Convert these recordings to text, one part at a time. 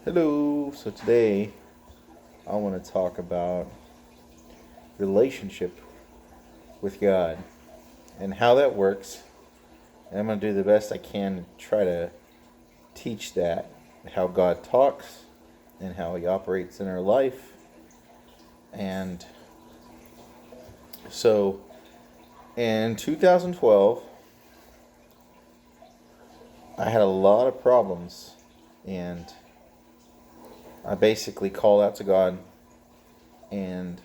Hello. So today I want to talk about relationship with God and how that works. And I'm going to do the best I can to try to teach that, how God talks and how he operates in our life. And so in 2012, I had a lot of problems, and I basically called out to God, and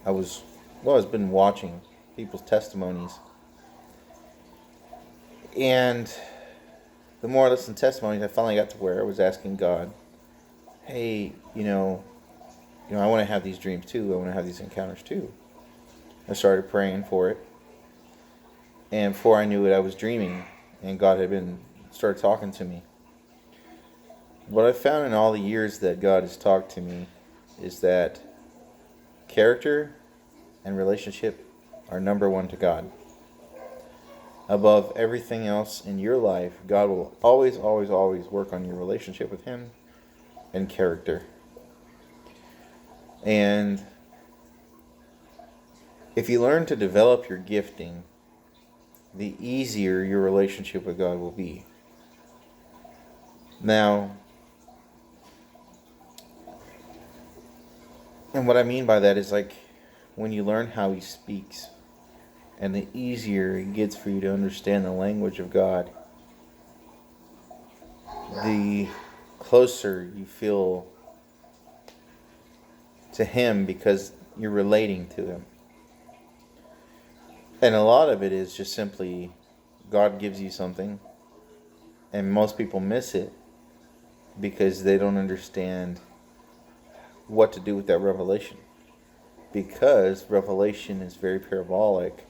I've been watching people's testimonies, and the more I listened to testimonies, I finally got to where I was asking God, hey, I want to have these dreams too. I want to have these encounters too. I started praying for it, and before I knew it, I was dreaming, and God started talking to me. What I found in all the years that God has talked to me is that character and relationship are number one to God. Above everything else in your life, God will always, always, always work on your relationship with him and character. And if you learn to develop your gifting, the easier your relationship with God will be. Now, and what I mean by that is like when you learn how he speaks, and the easier it gets for you to understand the language of God, the closer you feel to him because you're relating to him. And a lot of it is just simply God gives you something, and most people miss it because they don't understand what to do with that revelation. Because revelation is very parabolic.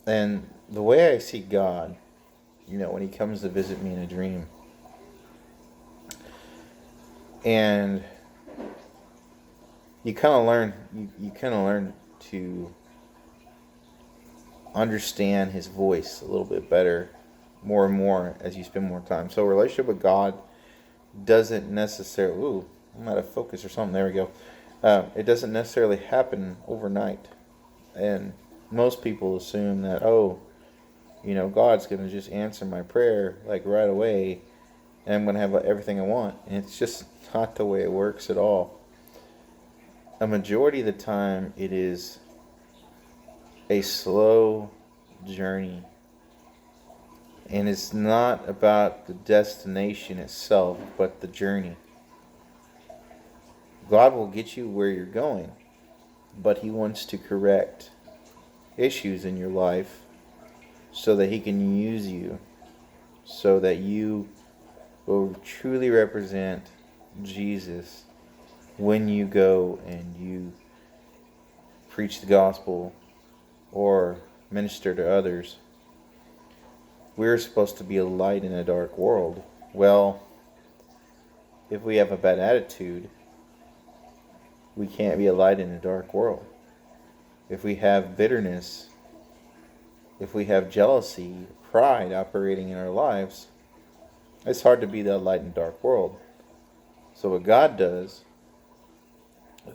And the way I see God, when he comes to visit me in a dream, and you kind of learn to understand his voice a little bit better, more and more as you spend more time. So a relationship with God doesn't necessarily, I'm out of focus or something, there we go. It doesn't necessarily happen overnight. And most people assume that, God's going to just answer my prayer like right away, and I'm going to have everything I want. And it's just not the way it works at all. A majority of the time, it is a slow journey. And it's not about the destination itself, but the journey. God will get you where you're going, but he wants to correct issues in your life so that he can use you, so that you will truly represent Jesus when you go and you preach the gospel or minister to others. We're supposed to be a light in a dark world. Well, if we have a bad attitude, we can't be a light in a dark world. If we have bitterness, if we have jealousy, pride operating in our lives, it's hard to be that light in a dark world. So what God does,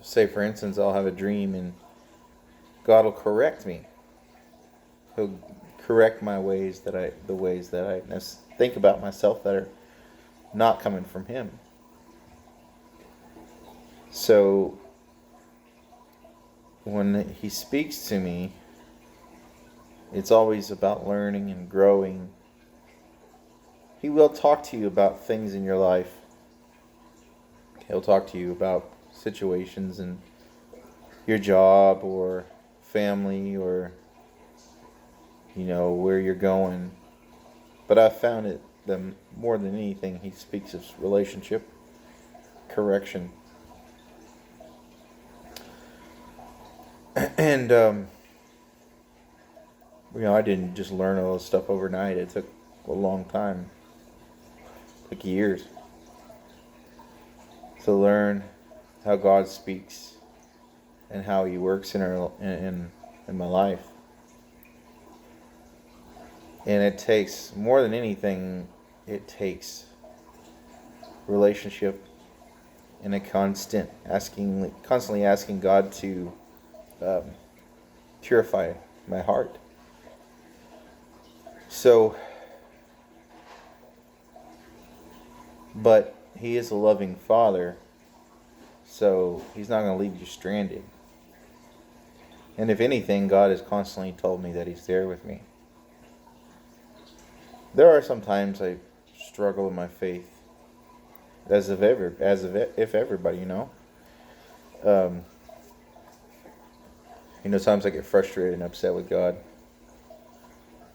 say for instance, I'll have a dream and God will correct me. He'll correct the ways that I think about myself that are not coming from him. So when he speaks to me, it's always about learning and growing. He will talk to you about things in your life. He'll talk to you about situations in your job or family or where you're going. But I found it that more than anything, he speaks of relationship, correction. And I didn't just learn all this stuff overnight. It took a long time. It took years to learn how God speaks and how he works in my life. And it takes, more than anything, it takes relationship and a constantly asking God to purify my heart. So, but He is a loving Father, so He's not going to leave you stranded. And if anything, God has constantly told me that He's there with me. There are some times I struggle with my faith, as if everybody, times I get frustrated and upset with God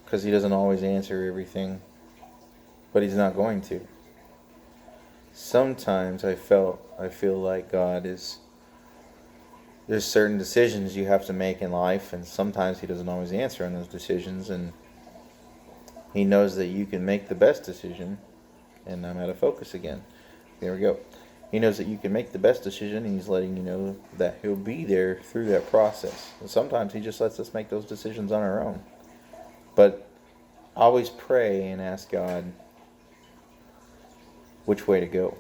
because He doesn't always answer everything, but He's not going to. Sometimes I feel like God is, there's certain decisions you have to make in life, and sometimes He doesn't always answer on those decisions, and He knows that you can make the best decision. And I'm out of focus again. There we go. He knows that you can make the best decision, and He's letting you know that He'll be there through that process. And sometimes He just lets us make those decisions on our own. But I always pray and ask God which way to go.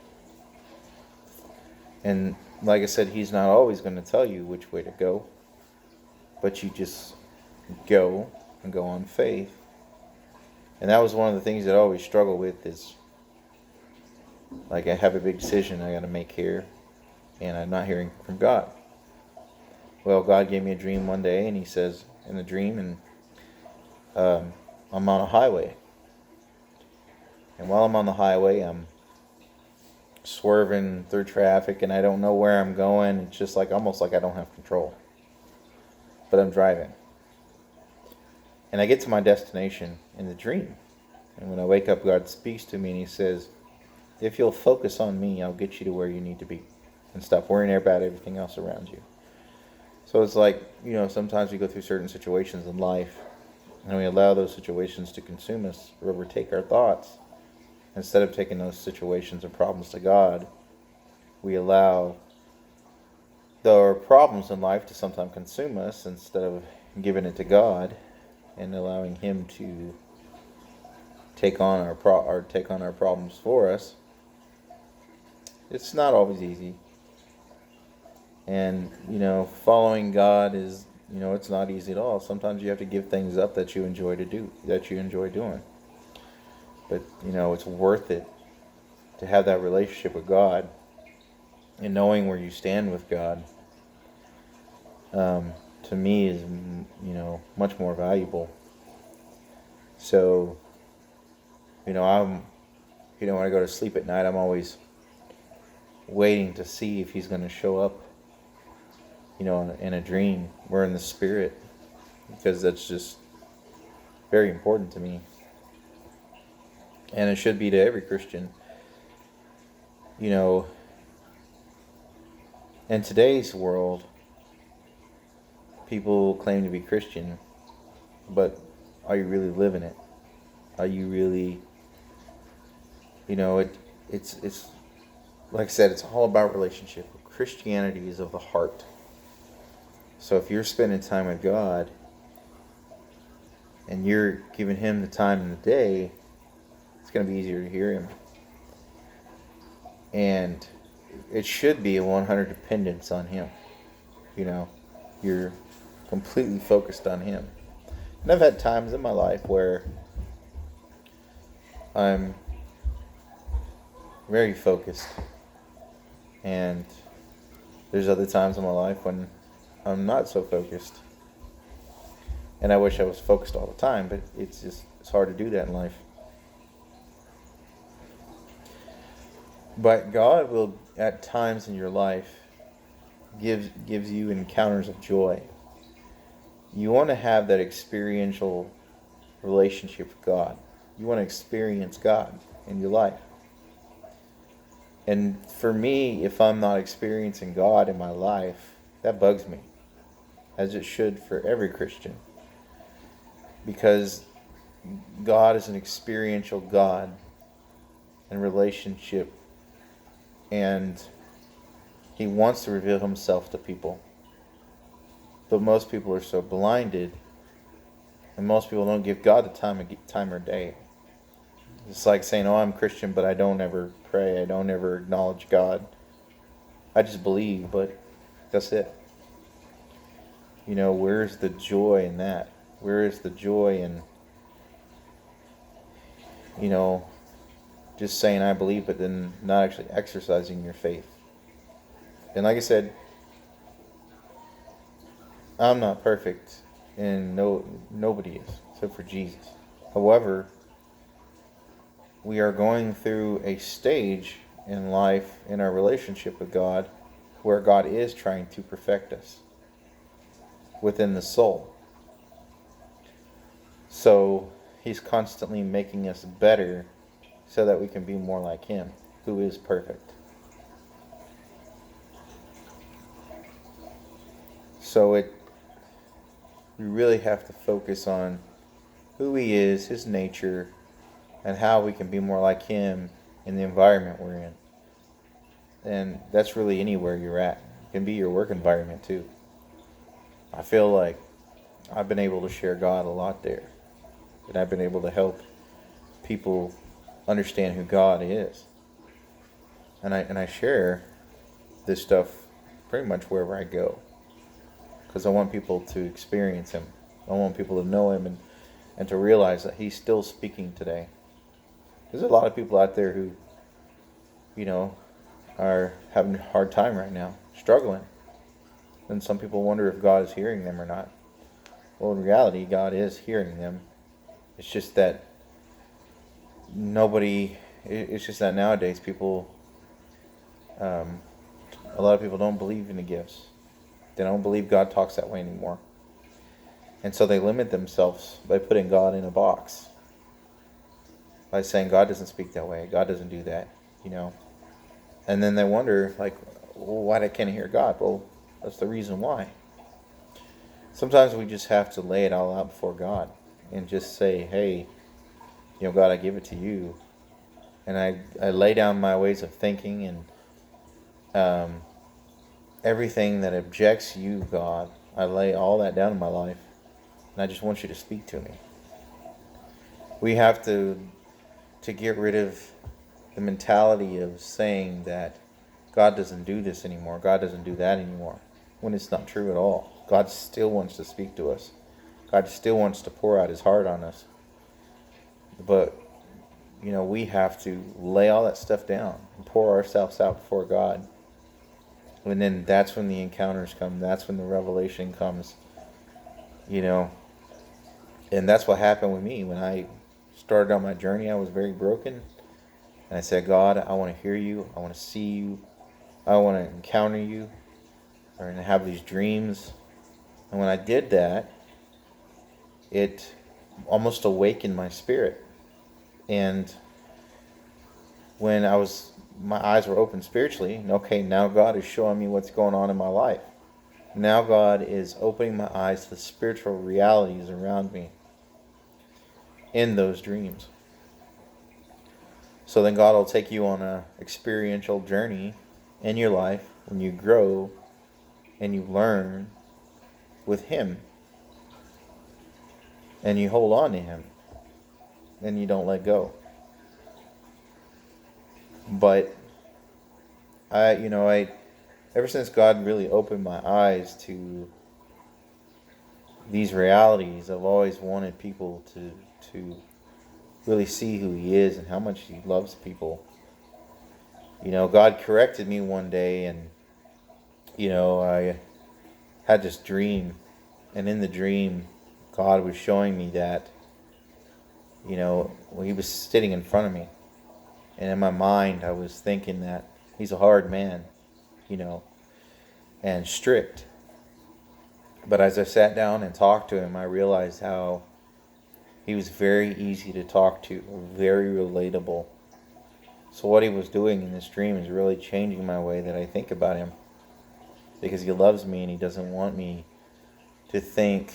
And like I said, He's not always going to tell you which way to go, but you just go and go on faith. And that was one of the things that I always struggle with is, like, I have a big decision I got to make here, and I'm not hearing from God. Well, God gave me a dream one day, and He says in the dream, and I'm on a highway. And while I'm on the highway, I'm swerving through traffic, and I don't know where I'm going. It's just like almost like I don't have control. But I'm driving. And I get to my destination in the dream. And when I wake up, God speaks to me and He says, if you'll focus on me, I'll get you to where you need to be. And stop worrying about everything else around you. So it's like, sometimes we go through certain situations in life, and we allow those situations to consume us or overtake our thoughts. Instead of taking those situations and problems to God, we allow our problems in life to sometimes consume us instead of giving it to God and allowing Him to take on our problems for us. It's not always easy. And, following God is, it's not easy at all. Sometimes you have to give things up that you enjoy doing. But, it's worth it to have that relationship with God and knowing where you stand with God, to me is, much more valuable. So, when I go to sleep at night, I'm always waiting to see if He's going to show up, in a dream or in the spirit, because that's just very important to me. And it should be to every Christian. In today's world, people claim to be Christian, but are you really living it? Are you really, it's like I said, it's all about relationship. Christianity is of the heart. So if you're spending time with God and you're giving Him the time in the day, it's going to be easier to hear Him. And it should be a 100% dependence on Him. You're completely focused on Him. And I've had times in my life where I'm very focused. And there's other times in my life when I'm not so focused. And I wish I was focused all the time, but it's hard to do that in life. But God will, at times in your life, gives you encounters of joy. You want to have that experiential relationship with God. You want to experience God in your life. And for me, if I'm not experiencing God in my life, that bugs me, as it should for every Christian. Because God is an experiential God and relationship, and He wants to reveal Himself to people. But most people are so blinded, and most people don't give God the time or day. It's like saying, oh, I'm Christian, but I don't ever pray. I don't ever acknowledge God. I just believe, but that's it. Where's the joy in that? Where is the joy in, just saying I believe, but then not actually exercising your faith? And like I said, I'm not perfect, and nobody is, except for Jesus. However, we are going through a stage in life, in our relationship with God, where God is trying to perfect us within the soul. So He's constantly making us better so that we can be more like Him, who is perfect. So we really have to focus on who He is, His nature, and how we can be more like Him in the environment we're in. And that's really anywhere you're at. It can be your work environment too. I feel like I've been able to share God a lot there. And I've been able to help people understand who God is. And I share this stuff pretty much wherever I go. Because I want people to experience Him. I want people to know Him and to realize that He's still speaking today. There's a lot of people out there who, are having a hard time right now, struggling. And some people wonder if God is hearing them or not. Well, in reality, God is hearing them. It's just that it's just that nowadays people, a lot of people don't believe in the gifts. They don't believe God talks that way anymore. And so they limit themselves by putting God in a box. By saying God doesn't speak that way, God doesn't do that, And then they wonder, like, well, why can't I hear God? Well, that's the reason why. Sometimes we just have to lay it all out before God and just say, hey, God, I give it to you. And I lay down my ways of thinking and everything that objects you, God. I lay all that down in my life. And I just want you to speak to me. We have to get rid of the mentality of saying that God doesn't do this anymore, God doesn't do that anymore, when it's not true at all. God still wants to speak to us. God still wants to pour out His heart on us. But, we have to lay all that stuff down and pour ourselves out before God. And then that's when the encounters come. That's when the revelation comes. And that's what happened with me. When I started on my journey, I was very broken. And I said, God, I want to hear you. I want to see you. I want to encounter you. And have these dreams. And when I did that, it almost awakened my spirit. And when my eyes were open spiritually, and okay, now God is showing me what's going on in my life. Now God is opening my eyes to the spiritual realities around me in those dreams. So then God will take you on an experiential journey in your life when you grow and you learn with Him. And you hold on to Him. And you don't let go. But ever since God really opened my eyes to these realities, I've always wanted people to really see who He is and how much He loves people. God corrected me one day, and I had this dream, and in the dream, God was showing me that, He was sitting in front of me, and in my mind, I was thinking that He's a hard man, and strict. But as I sat down and talked to Him, I realized how He was very easy to talk to, very relatable. So what He was doing in this dream is really changing my way that I think about Him. Because He loves me and He doesn't want me to think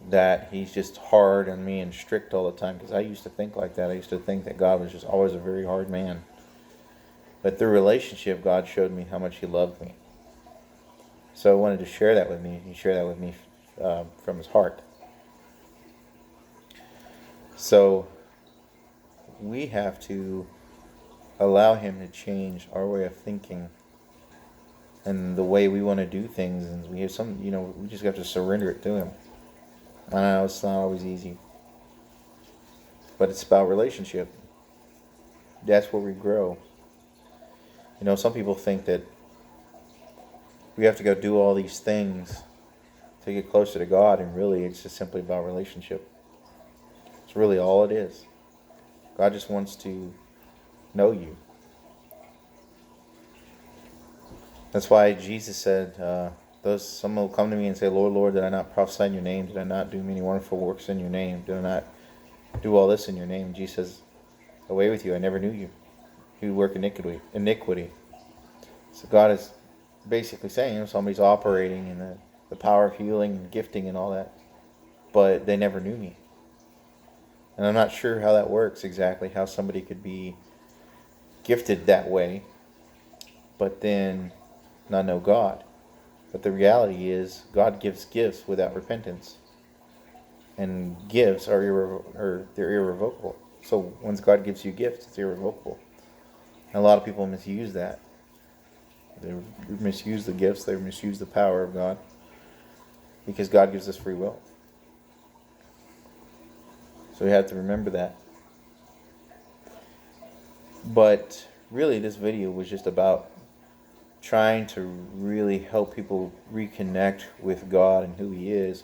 that He's just hard on me and strict all the time. Because I used to think like that. I used to think that God was just always a very hard man. But through relationship, God showed me how much He loved me. So I wanted to share that with me. He shared that with me from His heart. So we have to allow Him to change our way of thinking and the way we want to do things. And we have we just have to surrender it to Him. I know it's not always easy, but it's about relationship. That's where we grow. Some people think that we have to go do all these things to get closer to God, and really it's just simply about relationship. It's really all it is. God just wants to know you. That's why Jesus said, someone will come to me and say, Lord, Lord, did I not prophesy in your name? Did I not do many wonderful works in your name? Did I not do all this in your name? And Jesus says, away with you, I never knew you. You work iniquity. So God is basically saying, somebody's operating in the power of healing and gifting and all that, but they never knew me. And I'm not sure how that works exactly, how somebody could be gifted that way, but then not know God. But the reality is, God gives gifts without repentance. And gifts are they're irrevocable. So once God gives you gifts, it's irrevocable. And a lot of people misuse that. They misuse the gifts, they misuse the power of God, because God gives us free will. So we have to remember that. But really, this video was just about trying to really help people reconnect with God and who He is.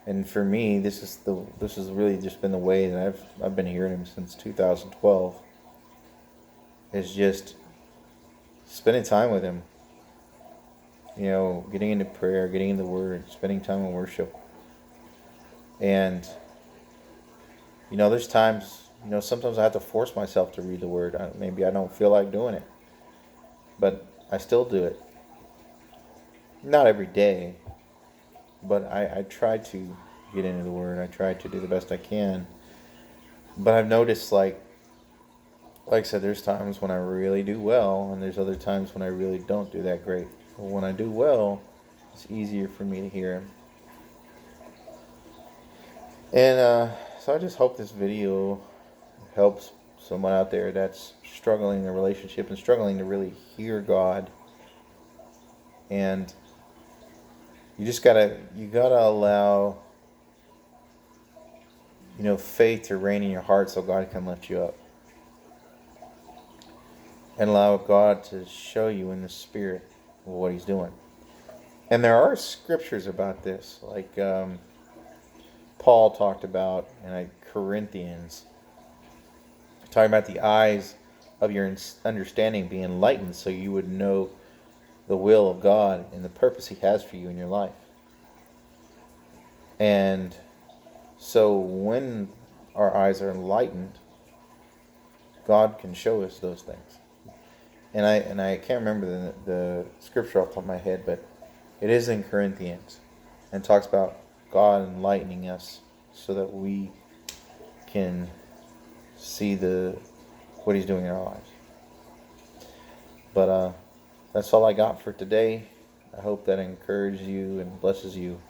And for me, this has really just been the way that I've been hearing Him since 2012. Is just spending time with Him. Getting into prayer, getting into the Word, spending time in worship. And there's times, sometimes I have to force myself to read the Word. Maybe I don't feel like doing it, but I still do it. Not every day, but I try to get into the Word. I try to do the best I can. But I've noticed, like I said, there's times when I really do well, and there's other times when I really don't do that great. But when I do well, it's easier for me to hear Him. And so I just hope this video helps someone out there that's struggling in a relationship and struggling to really hear God. And you gotta allow faith to reign in your heart so God can lift you up. And allow God to show you in the Spirit what He's doing. And there are scriptures about this, like Paul talked about in Corinthians, talking about the eyes of your understanding being enlightened so you would know the will of God and the purpose He has for you in your life. And so when our eyes are enlightened, God can show us those things. And I can't remember the scripture off the top of my head, but it is in Corinthians, and talks about God enlightening us so that we can see what He's doing in our lives. But that's all I got for today. I hope that encourages you and blesses you.